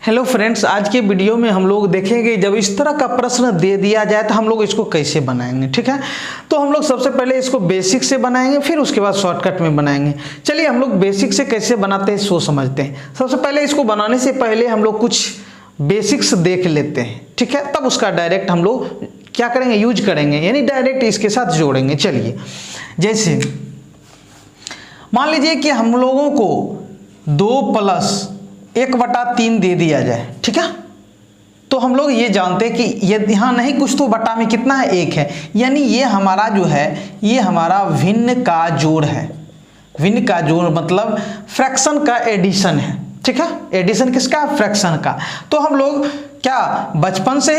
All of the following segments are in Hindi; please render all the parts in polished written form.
हेलो फ्रेंड्स, आज के वीडियो में हम लोग देखेंगे जब इस तरह का प्रश्न दे दिया जाए तो हम लोग इसको कैसे बनाएंगे। ठीक है, तो हम लोग सबसे पहले इसको बेसिक से बनाएंगे, फिर उसके बाद शॉर्टकट में बनाएंगे। चलिए हम लोग बेसिक से कैसे बनाते हैं सो समझते हैं। सबसे पहले इसको बनाने से पहले हम लोग कुछ बेसिक्स देख लेते हैं। ठीक है, तब उसका डायरेक्ट हम लोग क्या करेंगे, यूज करेंगे, यानी डायरेक्ट इसके साथ जोड़ेंगे। चलिए, जैसे मान लीजिए कि हम लोगों को 2+1/3 दे दिया जाए। ठीक है, तो हम लोग ये जानते हैं कि ये यहाँ नहीं कुछ तो बटा में कितना है, 1 है, यानी ये हमारा जो है ये हमारा भिन्न का जोड़ है। भिन्न का जोड़ मतलब फ्रैक्शन का एडिशन है। ठीक है, एडिशन किसका, फ्रैक्शन का। तो हम लोग क्या बचपन से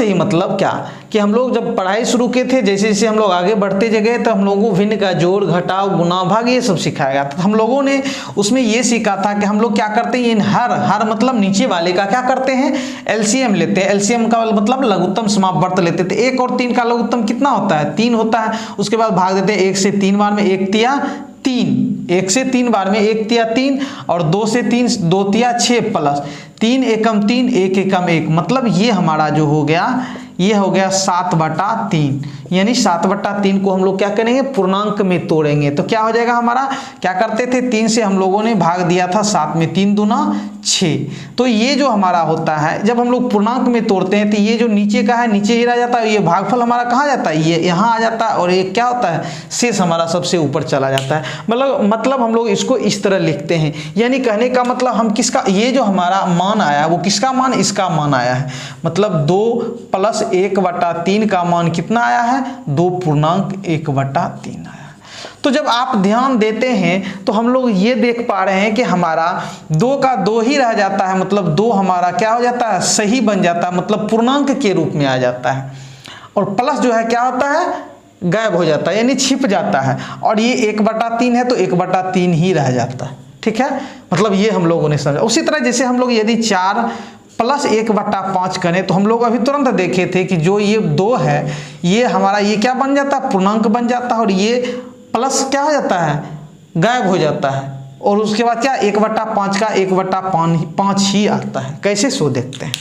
ही मतलब क्या कि हम लोग जब पढ़ाई शुरू किए थे, जैसे जैसे हम लोग आगे बढ़ते गए तो हम लोगों को भिन्न का जोड़, घटाव, गुणा, भाग ये सब सिखाया गया। तो हम लोगों ने उसमें ये सीखा था कि हम लोग क्या करते हैं, हर मतलब नीचे वाले का क्या करते हैं, एलसीएम लेते हैं। एलसीएम का मतलब लघुत्तम समापवर्त लेते थे। 1 और 3 का लघुत्तम कितना होता है, 3 होता है। उसके बाद भाग देते हैं 1 से 3 बार में, 1 तिया 3, 1 से 3 बार में 1 तिया 3, और 2 से 3 2 तिया 6 प्लस 3 एकम 3 1 एकम 1, मतलब ये हमारा जो हो गया ये हो गया 7/3। यानी 7/3 को हम लोग क्या करेंगे, पूर्णांक में तोड़ेंगे। तो क्या हो जाएगा हमारा, क्या करते थे, 3 से हम लोगों ने भाग दिया था 7 में, 3 दूना 6। तो ये जो हमारा होता है जब हम लोग पूर्णांक में तोड़ते हैं तो ये जो नीचे का है नीचे ही रह जाता है, ये भागफल हमारा कहाँ जाता है, ये यहाँ आ जाता है, और ये क्या होता है, शेष हमारा सबसे ऊपर चला जाता है। मतलब हम लोग इसको इस तरह लिखते हैं। यानी कहने का मतलब हम किसका, ये जो हमारा मान आया वो किसका मान, इसका मान आया है। मतलब 2+1/3 का मान कितना आया है, 2.1/3 आया। तो जब आप ध्यान देते हैं तो हम लोग ये देख पा रहे हैं कि हमारा 2 का 2 ही रह जाता है, मतलब 2 हमारा क्या हो जाता है, सही बन जाता है, मतलब पूर्णांक के रूप में आ जाता है। और प्लस जो है क्या होता है, गायब हो जाता है, यानी छिप जाता है। और ये 1/3 है तो 1/3 ही रह जाता है। ठीक है, मतलब ये हम लोगों ने समझा। उसी तरह जैसे हम लोग यदि 4+1/5 करें तो हम लोग अभी तुरंत देखे थे कि जो ये 2 है ये हमारा ये क्या बन जाता है, पूर्णांक बन जाता है, और ये प्लस क्या हो जाता है, गायब हो जाता है। और उसके बाद क्या, 1/5 का 1/5 ही आता है। कैसे सो देखते हैं।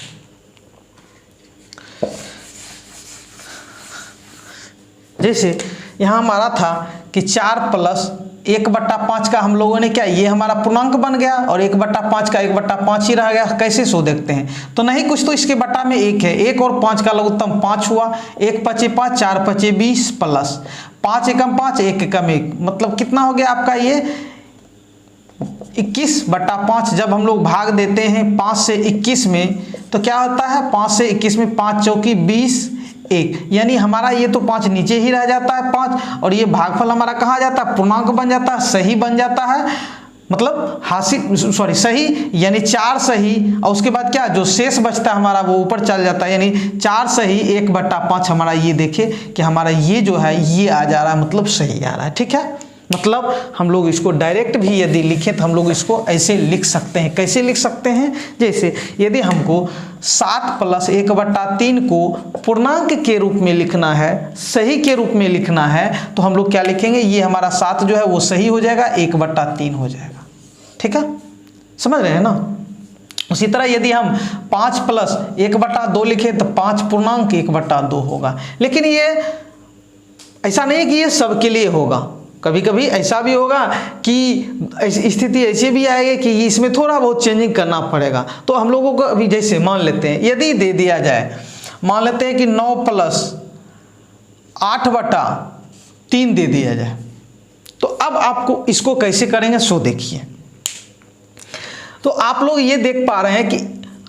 जैसे यहाँ हमारा था कि 4+1/5 का हम लोगों ने क्या, ये हमारा पूर्णांक बन गया, और 1/5 का 1/5 ही रह गया। कैसे सो देखते हैं, तो नहीं कुछ तो इसके बटा में 1 है, 1 और 5 का लघुत्तम 5 हुआ, 1 × 5 = 4 × 20 प्लस 5 एकम 5 1 एकम 1, मतलब कितना हो गया आपका ये 21/5। जब हम लोग भाग देते हैं 5 से 21 में तो क्या होता है, 5 से 21 में 5 चौकी 20 1, यानी हमारा ये तो 5 नीचे ही रह जाता है 5, और ये भागफल हमारा कहाँ जाता है, पूर्णांक बन जाता है, सही बन जाता है, मतलब सही, यानी 4 सही, और उसके बाद क्या जो शेष बचता है हमारा वो ऊपर चल जाता है, यानी 4 सही 1/5 हमारा ये देखिए कि हमारा ये जो है ये आ जा रहा है, मतलब सही आ रहा है। ठीक है, मतलब हम लोग इसको डायरेक्ट भी यदि लिखें तो हम लोग इसको ऐसे लिख सकते हैं। कैसे लिख सकते हैं, जैसे यदि हमको 7+1/3 को पूर्णांक के रूप में लिखना है, सही के रूप में लिखना है, तो हम लोग क्या लिखेंगे, ये हमारा 7 जो है वो सही हो जाएगा, 1/3 हो जाएगा। ठीक है, समझ रहे हैं ना। उसी तरह यदि हम 5+1/2 लिखें तो 5 पूर्णांक 1/2 होगा। लेकिन ये ऐसा नहीं है कि ये सबके लिए होगा, कभी कभी ऐसा भी होगा कि स्थिति ऐसी भी आएगी कि इसमें थोड़ा बहुत चेंजिंग करना पड़ेगा। तो हम लोगों को अभी जैसे मान लेते हैं, यदि दे दिया जाए, मान लेते हैं कि 9+8/3 दे दिया जाए, तो अब आपको इसको कैसे करेंगे सो देखिए। तो आप लोग ये देख पा रहे हैं कि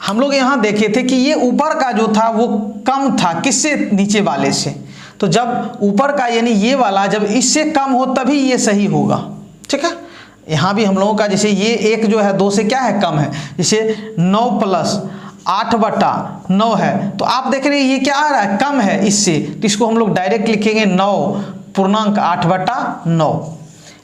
हम लोग यहाँ देखे थे कि ये ऊपर का जो था वो कम था किससे, नीचे वाले से। तो जब ऊपर का यानी ये वाला जब इससे कम हो तभी ये सही होगा। ठीक है, यहाँ भी हम लोगों का जैसे ये 1 जो है 2 से क्या है, कम है। जैसे 9+8/9 है, तो आप देख रहे हैं ये क्या आ रहा है, कम है इससे, तो इसको हम लोग डायरेक्ट लिखेंगे 9.8/9।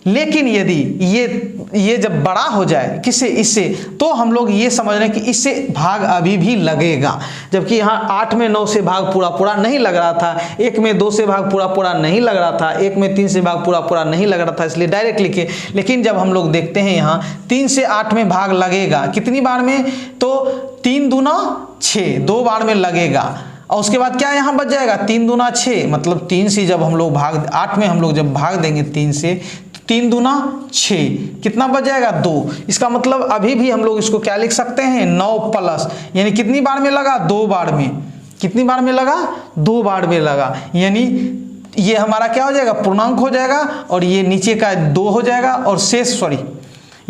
लेकिन यदि ये ये जब बड़ा हो जाए किससे, इससे, तो हम लोग ये समझ रहे हैं कि इससे भाग अभी भी लगेगा, जबकि यहाँ 8 में 9 से भाग पूरा पूरा नहीं लग रहा था, 1 में 2 से भाग पूरा पूरा नहीं लग रहा था, 1 में 3 से भाग पूरा पूरा नहीं लग रहा था, इसलिए डायरेक्ट लिखे। लेकिन जब हम लोग देखते हैं यहाँ 3 से 8 में भाग लगेगा, कितनी बार में, तो 3 दूना 6, 2 बार में लगेगा। और उसके बाद क्या यहाँ बच जाएगा, 3 दूना 6, मतलब 3 से जब हम लोग भाग 8 में हम लोग जब भाग देंगे 3 से, 3 दूना 6, कितना बच जाएगा 2। इसका मतलब अभी भी हम लोग इसको क्या लिख सकते हैं, 9 प्लस, यानी कितनी बार में लगा, 2 बार में, कितनी बार में लगा, 2 बार में लगा, यानी ये हमारा क्या हो जाएगा, पूर्णांक हो जाएगा, और ये नीचे का 2 हो जाएगा, और शेष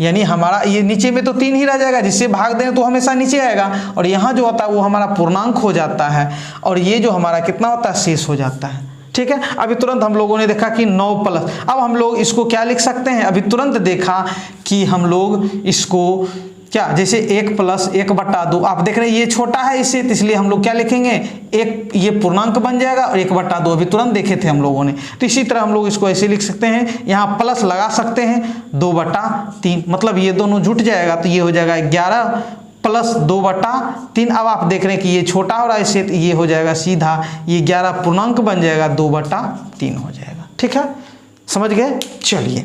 यानी हमारा ये नीचे में तो 3 ही रह जाएगा, जिससे भाग दें तो हमेशा नीचे आएगा, और यहाँ जो होता है वो हमारा पूर्णांक हो जाता है, और ये जो हमारा कितना होता है, शेष हो जाता है। ठीक है, अभी तुरंत हम लोगों ने देखा कि 9 प्लस, अब हम लोग इसको क्या लिख सकते हैं, अभी तुरंत देखा कि हम लोग इसको क्या, जैसे 1 प्लस 1/2, आप देख रहे हैं ये छोटा है इससे, तो इसलिए हम लोग क्या लिखेंगे, एक ये पूर्णांक बन जाएगा, और 1/2 अभी तुरंत देखे थे हम लोगों ने। तो इसी तरह हम लोग इसको ऐसे लिख सकते हैं, यहाँ प्लस लगा सकते हैं, 2/3, मतलब ये दोनों जुट जाएगा, तो ये हो जाएगा 11 प्लस 2/3। अब आप देख रहे हैं कि ये छोटा हो रहा है इससे, तो ये हो जाएगा सीधा, ये 11 पूर्णांक बन जाएगा, 2/3 हो जाएगा। ठीक है, समझ गए। चलिए,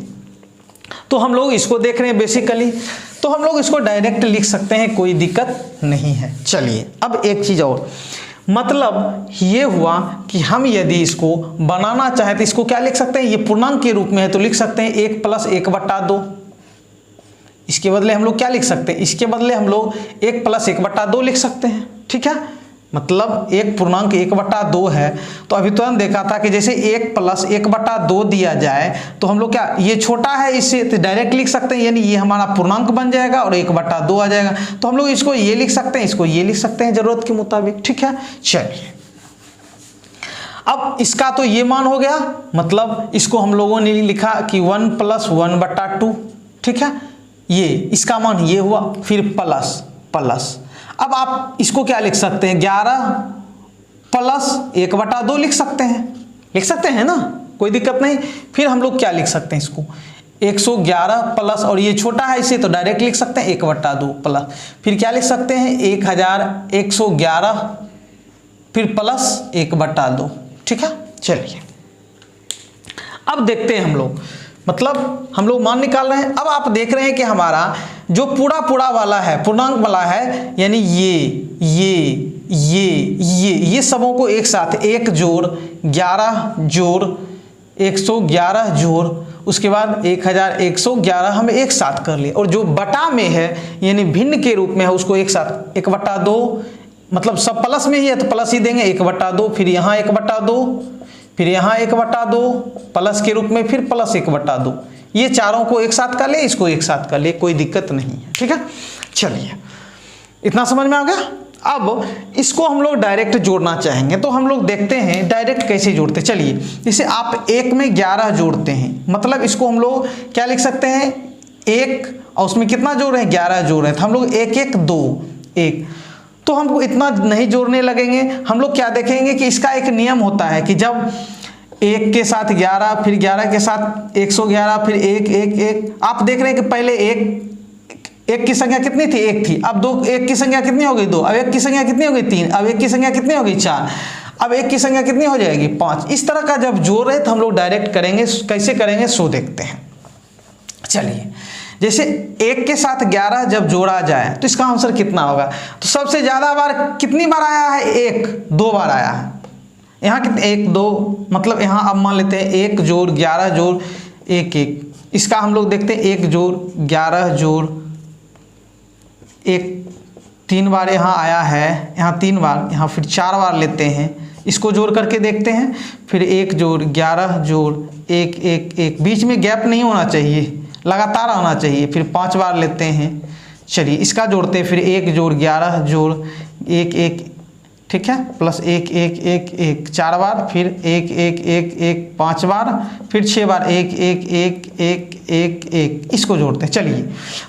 तो हम लोग इसको देख रहे हैं बेसिकली, तो हम लोग इसको डायरेक्ट लिख सकते हैं, कोई दिक्कत नहीं है। चलिए, अब एक चीज़ और, मतलब ये हुआ कि हम यदि इसको बनाना चाहें तो इसको क्या लिख सकते हैं, ये पूर्णांक के रूप में है तो लिख सकते हैं 1 प्लस 1/2। इसके बदले हम लोग क्या लिख सकते हैं, इसके बदले हम लोग 1 प्लस 1/2 लिख सकते हैं। ठीक है, मतलब एक पूर्णांक 1/2 है, तो अभी तुरंत देखा था कि जैसे 1 प्लस 1/2 दिया जाए तो हम लोग क्या, ये छोटा है इससे, तो डायरेक्ट लिख सकते हैं, यानी ये हमारा पूर्णांक बन जाएगा और 1/2 आ जाएगा, तो हम लोग इसको ये लिख सकते हैं, इसको ये लिख सकते हैं जरूरत के मुताबिक। ठीक है, चलिए, अब इसका तो ये मान हो गया, मतलब इसको हम लोगों ने लिखा कि 1 प्लस 1/2। ठीक है, ये इसका मान ये हुआ, फिर प्लस प्लस, अब आप इसको क्या लिख सकते हैं, 11 प्लस 1/2 लिख सकते हैं ना, कोई दिक्कत नहीं। फिर हम लोग क्या लिख सकते हैं, इसको 111 प्लस, और ये छोटा है इसे, तो डायरेक्ट लिख सकते हैं 1/2 प्लस, फिर क्या लिख सकते हैं 1111, फिर प्लस 1/2। ठीक है, चलिए, अब देखते हैं हम लोग, मतलब हम लोग मान निकाल रहे हैं। अब आप देख रहे हैं कि हमारा जो पूरा वाला है, पूर्णांक वाला है, यानी ये सबों को एक साथ 1 जोड़ 11 जोड़ 111 जोड़, उसके बाद 1111 हम एक साथ कर लिए, और जो बटा में है यानी भिन्न के रूप में है उसको एक साथ 1/2, मतलब सब प्लस में ही है तो प्लस ही देंगे, 1/2, फिर यहाँ 1/2, फिर यहाँ 1/2 प्लस के रूप में, फिर प्लस 1/2, ये चारों को एक साथ कर ले, इसको एक साथ कर ले, कोई दिक्कत नहीं है। ठीक है, चलिए, इतना समझ में आ गया। अब इसको हम लोग डायरेक्ट जोड़ना चाहेंगे, तो हम लोग देखते हैं डायरेक्ट कैसे जोड़ते। चलिए, जैसे आप 1 में 11 जोड़ते हैं, मतलब इसको हम लोग क्या लिख सकते हैं, 1 और उसमें कितना जोड़ रहे हैं, 11 जोड़ रहे हैं, तो हम लोग 1 1 2 1, तो हमको इतना नहीं जोड़ने लगेंगे। हम लोग क्या देखेंगे कि इसका एक नियम होता है कि जब 1 के साथ 11, फिर 11 के साथ 111, फिर 1 1 1, आप देख रहे हैं कि पहले 1 की संख्या कितनी थी, 1 थी, अब 1 की संख्या कितनी हो गई, 2, अब 1 की संख्या कितनी हो गई, 3, अब 1 की संख्या कितनी हो गई, 4, अब 1 की संख्या कितनी हो जाएगी, 5। इस तरह का जब जोड़ रहे तो हम लोग डायरेक्ट करेंगे, कैसे करेंगे सो देखते हैं। चलिए, जैसे 1 के साथ 11 जब जोड़ा जाए तो इसका आंसर कितना होगा, तो सबसे ज्यादा बार कितनी बार आया है, 1 2 बार आया है। यहाँ कितने, 1 2, मतलब यहाँ अब मान लेते हैं 1 जोड़ 11 जोड़ 1 1, इसका हम लोग देखते हैं 1 जोड़ 11 जोड़ 1, 3 बार यहाँ आया है, यहाँ 3 बार, यहाँ फिर 4 बार लेते हैं, इसको जोड़ करके देखते हैं, फिर 1 जोड़ 11 जोड़ 1 1 1, बीच में गैप नहीं होना चाहिए, लगातार आना चाहिए, फिर 5 बार लेते हैं। चलिए, इसका जोड़ते हैं, फिर 1 जोड़ 11 जोड़ 1 1 ठीक है, प्लस 1 1 1 1 4 बार, फिर 1 1 1 1 5 बार, फिर 6 बार 1 1 1 1 1 1, इसको जोड़ते हैं। चलिए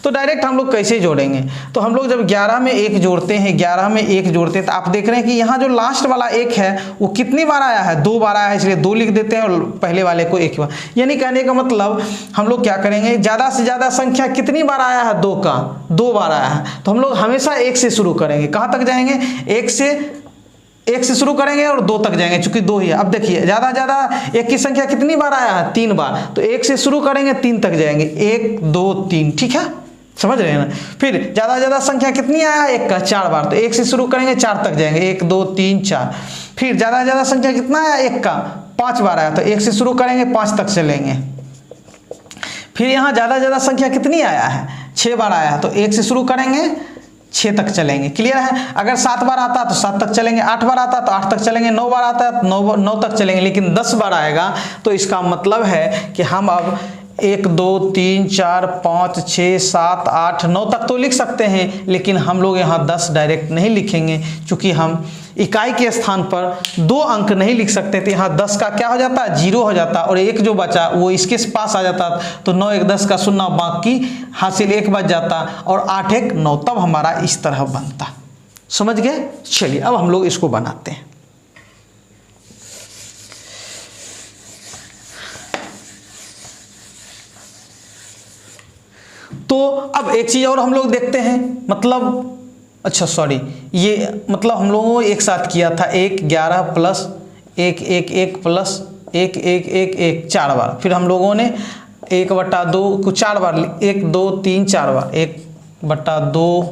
तो डायरेक्ट हम लोग कैसे जोड़ेंगे, तो हम लोग जब 11 में 1 जोड़ते हैं, 11 में 1 जोड़ते हैं, तो आप देख रहे हैं कि यहाँ जो लास्ट वाला 1 है वो कितनी बार आया है, 2 बार आया है, इसलिए 2 लिख देते हैं और पहले वाले को 1 बार। यानी कहने का मतलब हम लोग क्या करेंगे, ज़्यादा से ज़्यादा संख्या कितनी बार आया है, 2 का 2 बार आया है, तो हम लोग हमेशा 1 से शुरू करेंगे। कहाँ तक जाएंगे, 1 से शुरू करेंगे और 2 तक जाएंगे, चूंकि 2 ही है। अब देखिए ज़्यादा ज़्यादा 1 की संख्या कितनी बार आया है, 3 बार, तो 1 से शुरू करेंगे 3 तक जाएंगे, 1 2 3, ठीक है, समझ रहे हैं ना। फिर ज़्यादा ज़्यादा संख्या कितनी आया है, 1 का 4 बार, तो 1 से शुरू करेंगे 4 तक जाएंगे, 1 2 3 4। फिर ज़्यादा ज़्यादा संख्या कितना आया, 1 का 5 बार आया, तो 1 से शुरू करेंगे 5 तक चलेंगे। फिर यहाँ ज़्यादा ज़्यादा संख्या कितनी आया है, 6 बार आया है, तो 1 से शुरू करेंगे 6 तक चलेंगे। क्लियर है। अगर 7 बार आता है तो 7 तक चलेंगे, 8 बार आता है तो 8 तक चलेंगे, 9 बार आता है तो 9 तक चलेंगे। लेकिन 10 बार आएगा तो इसका मतलब है कि हम अब 1 2 3 4 5 6 7 8 9 तक तो लिख सकते हैं, लेकिन हम लोग यहाँ 10 डायरेक्ट नहीं लिखेंगे, क्योंकि हम इकाई के स्थान पर 2 अंक नहीं लिख सकते थे। यहाँ 10 का क्या हो जाता है, 0 हो जाता, और 1 जो बचा वो इसके पास आ जाता, तो 9 1 10 का 0, बाकी हासिल 1 बच जाता, और 8 1 9, तब हमारा इस तरह बनता। समझ गए। चलिए अब हम लोग इसको बनाते हैं। तो अब एक चीज और हम लोग देखते हैं, मतलब अच्छा सॉरी, ये मतलब हम लोगों को एक साथ किया था 1 11 प्लस 1 1 1 प्लस 1 1 1 1 4 बार। फिर हम लोगों ने 1/2 को 4 बार, 1 2 3 4 बार, 1/2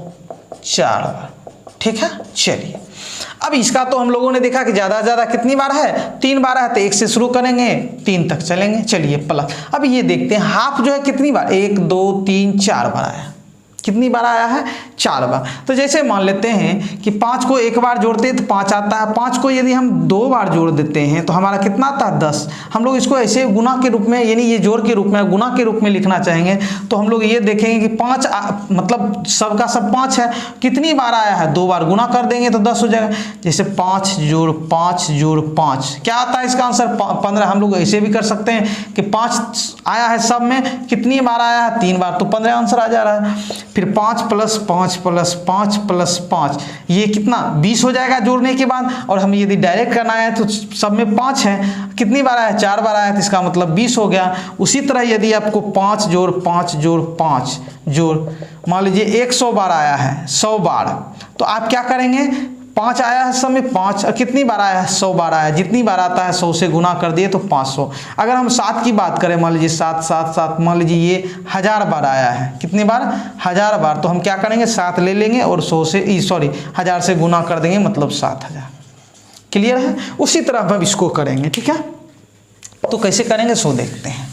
4 बार, ठीक है। चलिए अब इसका तो हम लोगों ने देखा कि ज़्यादा ज़्यादा कितनी बार है, 3 बार है, तो 1 से शुरू करेंगे 3 तक चलेंगे। चलिए प्लस, अब ये देखते हैं हाफ जो है कितनी बार, 1 2 3 4 बार आया। कितनी बार आया है, 4 बार। तो जैसे मान लेते हैं कि 5 को 1 बार जोड़ते हैं तो 5 आता है, 5 को यदि हम 2 बार जोड़ देते हैं तो हमारा कितना आता है, 10। हम लोग इसको ऐसे गुना के रूप में, यानी ये जोड़ के रूप में, गुना के रूप में लिखना चाहेंगे, तो हम लोग ये देखेंगे कि 5 मतलब सबका सब 5 है, कितनी बार आया है, 2 बार, गुना कर देंगे तो 10 हो जाएगा। जैसे 5 जोड़ 5 जोड़ 5 क्या आता है, इसका आंसर 15। हम लोग ऐसे भी कर सकते हैं कि 5 आया है सब में, कितनी बार आया है, 3 बार, तो 15 आंसर आ जा रहा है। फिर 5 प्लस 5 प्लस 5 प्लस 5, ये कितना 20 हो जाएगा जोड़ने के बाद। और हम यदि डायरेक्ट करना है तो सब में 5 है, कितनी बार आया, 4 बार आया, तो इसका मतलब 20 हो गया। उसी तरह यदि आपको 5 जोड़ 5 जोड़ 5 जोड़, मान लीजिए 100 बार आया है, 100 बार, तो आप क्या करेंगे, 5 आया है सब में 5, और कितनी बार आया है, 100 बार आया, जितनी बार आता है 100 से गुना कर दिए तो 500। अगर हम 7 की बात करें, मान लीजिए 7 7 7, मान लीजिए ये 1000 बार आया है, कितनी बार, 1000 बार, तो हम क्या करेंगे, 7 ले लेंगे और 100 से सॉरी 1000 से गुना कर देंगे, मतलब 7000। क्लियर है। उसी तरह हम इसको करेंगे, ठीक है। तो कैसे करेंगे सो देखते हैं।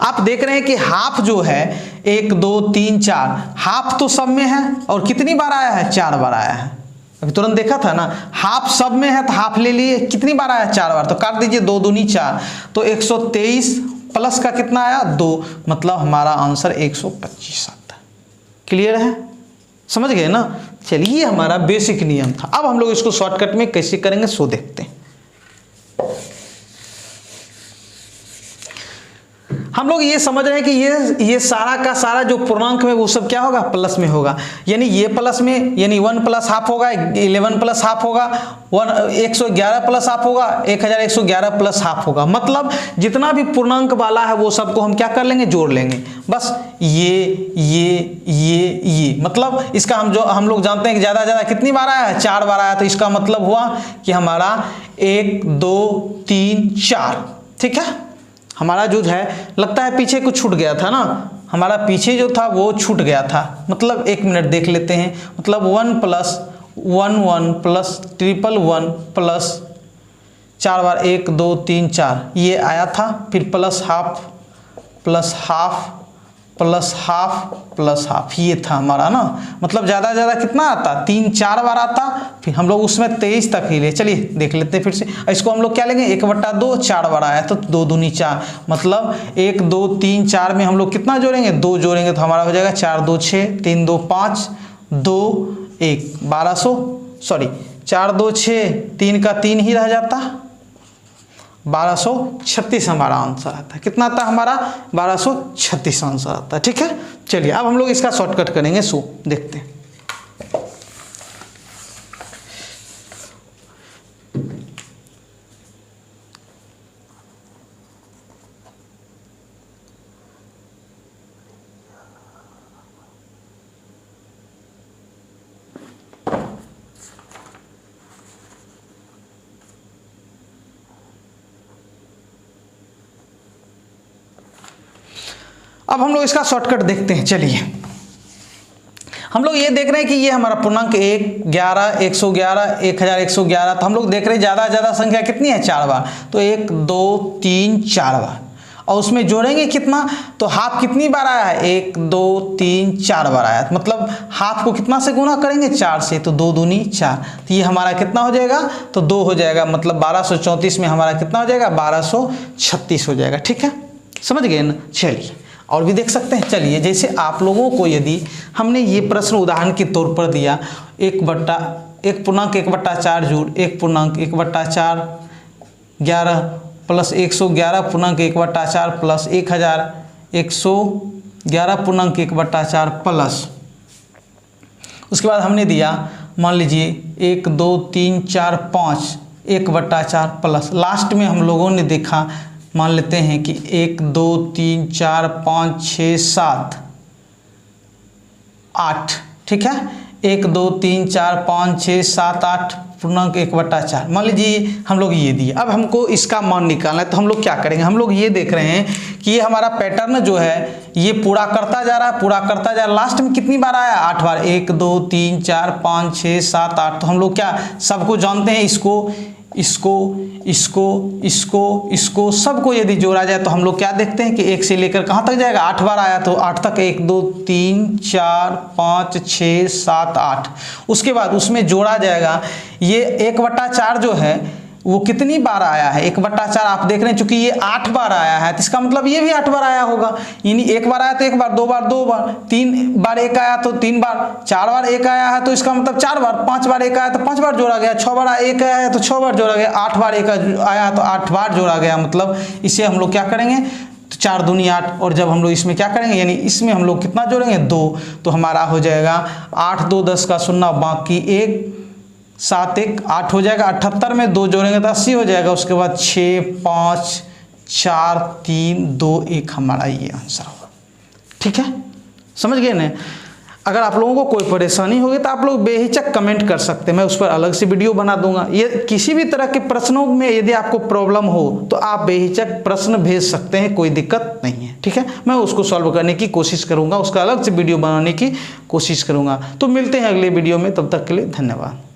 आप देख रहे हैं कि हाफ जो है 1 2 3 4, हाफ तो सब में है, और कितनी बार आया है, 4 बार आया है। अभी तुरंत देखा था ना, हाफ सब में है तो हाफ ले लिए, कितनी बार आया, 4 बार, तो काट दीजिए, 2 दूनी 4, तो 123 प्लस का कितना आया, 2, मतलब हमारा आंसर 125 आता है। क्लियर है, समझ गए ना। चलिए हमारा बेसिक नियम था। अब हम लोग इसको शॉर्टकट में कैसे करेंगे सो देखते हैं। हम लोग ये समझ रहे हैं कि ये सारा का सारा जो पूर्णांक में वो सब क्या होगा, प्लस में होगा। यानी ये प्लस में, यानी 1 प्लस हाफ होगा, 11 प्लस हाफ होगा, 111 प्लस हाफ होगा, 1111 प्लस हाफ होगा। मतलब जितना भी पूर्णांक वाला है वो सबको हम क्या कर लेंगे, जोड़ लेंगे। बस ये मतलब इसका हम लोग जानते हैं कि ज़्यादा ज़्यादा कितनी बार आया है, 4 बार आया, तो इसका मतलब हुआ कि हमारा 1 2 3 4, ठीक है। हमारा जो है लगता है पीछे कुछ छूट गया था ना, हमारा पीछे जो था वो छूट गया था। मतलब 1 मिनट देख लेते हैं। मतलब 1 प्लस 1 1 प्लस 111 प्लस 4 बार 1 2 3 4 ये आया था। फिर plus half plus half plus half plus half, ये था हमारा ना। मतलब ज़्यादा ज़्यादा कितना आता, 3 4 बार आता। फिर हम लोग उसमें 23 तक ही ले। चलिए देख लेते हैं फिर से। इसको हम लोग क्या लेंगे, 1/2, 4 बार आया तो 2 दूनी 4, मतलब 1 2 3 4 में हम लोग कितना जोड़ेंगे, 2 जोड़ेंगे तो हमारा हो जाएगा 4 2 6 3 2 5 2 1 1200। सॉरी 4 2 6, 3 का 3 ही रह जाता, 1236 हमारा आंसर आता है। कितना आता है हमारा? 1236 आंसर आता है। ठीक है, चलिए अब हम लोग इसका शॉर्टकट करेंगे। सो देखते हैं। अब हम लोग इसका शॉर्टकट देखते हैं। चलिए हम लोग ये देख रहे हैं कि ये हमारा पूर्णांक 1, 11, 111, 1111, तो हम लोग देख रहे हैं ज़्यादा से ज़्यादा संख्या कितनी है? 4 बार। तो 1 2 3 4 बार, और उसमें जोड़ेंगे कितना? तो हाफ कितनी बार आया है? 1 2 3 4 बार आया, मतलब हाफ को कितना से गुना करेंगे? 4 से, तो 2 दूनी 4, तो ये हमारा कितना हो जाएगा? तो 2 हो जाएगा, मतलब 1234 में हमारा कितना हो जाएगा? 1236 हो जाएगा। ठीक है, समझ गए ना? चलिए और भी देख सकते हैं। चलिए जैसे आप लोगों को यदि हमने ये प्रश्न उदाहरण के तौर पर दिया, 1 पूर्णांक 1/4 जोड़ 1 पूर्णांक 1/4 11 प्लस 111 पूर्णांक 1/4 प्लस 1111 पूर्णांक 1/4 प्लस, उसके बाद हमने दिया मान लीजिए 1 2 3 4 5 1/4 प्लस, लास्ट में हम लोगों ने देखा, मान लेते हैं कि 1 2 3 4 5 6 7 8। ठीक है, 1 2 3 4 5 6 7 8 पूर्णांक 1/4, मान लीजिए हम लोग ये दिए। अब हमको इसका मान निकालना है, तो हम लोग क्या करेंगे? हम लोग ये देख रहे हैं कि ये हमारा पैटर्न जो है ये पूरा करता जा रहा है, पूरा करता जा रहा है। लास्ट में कितनी बार आया? 8 बार। 1 2 3 4 5 6 7 8, तो हम लोग क्या सबको जानते हैं, इसको सबको यदि जोड़ा जाए तो हम लोग क्या देखते हैं कि 1 से लेकर कहाँ तक जाएगा? 8 बार आया, तो 8 तक 1 2 3 4 5 6 7 8। उसके बाद उसमें जोड़ा जाएगा ये 1/4 जो है वो कितनी बार आया है? 1/4 आप देख रहे हैं, चूंकि ये 8 बार आया है तो इसका मतलब ये भी 8 बार आया होगा। यानी 1 बार आया तो 1 बार, 2 बार 2 बार, 3 बार 1 आया तो 3 बार, 4 बार 1 आया है तो इसका मतलब 4 बार, 5 बार 1 आया तो 5 बार जोड़ा गया, 6 बार 1 आया है तो 6 बार जोड़ा गया, 8 बार 1 आया तो 8 बार जोड़ा गया। मतलब इसे हम लोग क्या करेंगे? तो 4 दूनी 8, और जब हम लोग इसमें क्या करेंगे, यानी इसमें हम लोग कितना जोड़ेंगे? 2, तो हमारा हो जाएगा 8 2 10 का 0, बाकी 1 7 1 8 हो जाएगा। 78 में 2 जोड़ेंगे तो 80 हो जाएगा। उसके बाद 6 5 4 3 2 1 हमारा ये आंसर होगा। ठीक है, समझ गए ना? अगर आप लोगों को कोई परेशानी होगी तो आप लोग बेहिचक कमेंट कर सकते हैं, मैं उस पर अलग से वीडियो बना दूंगा। ये किसी भी तरह के प्रश्नों में यदि आपको प्रॉब्लम हो तो आप बेहिचक प्रश्न भेज सकते हैं, कोई दिक्कत नहीं है। ठीक है, मैं उसको सॉल्व करने की कोशिश करूंगा, उसका अलग से वीडियो बनाने की कोशिश करूंगा। तो मिलते हैं अगले वीडियो में, तब तक के लिए धन्यवाद।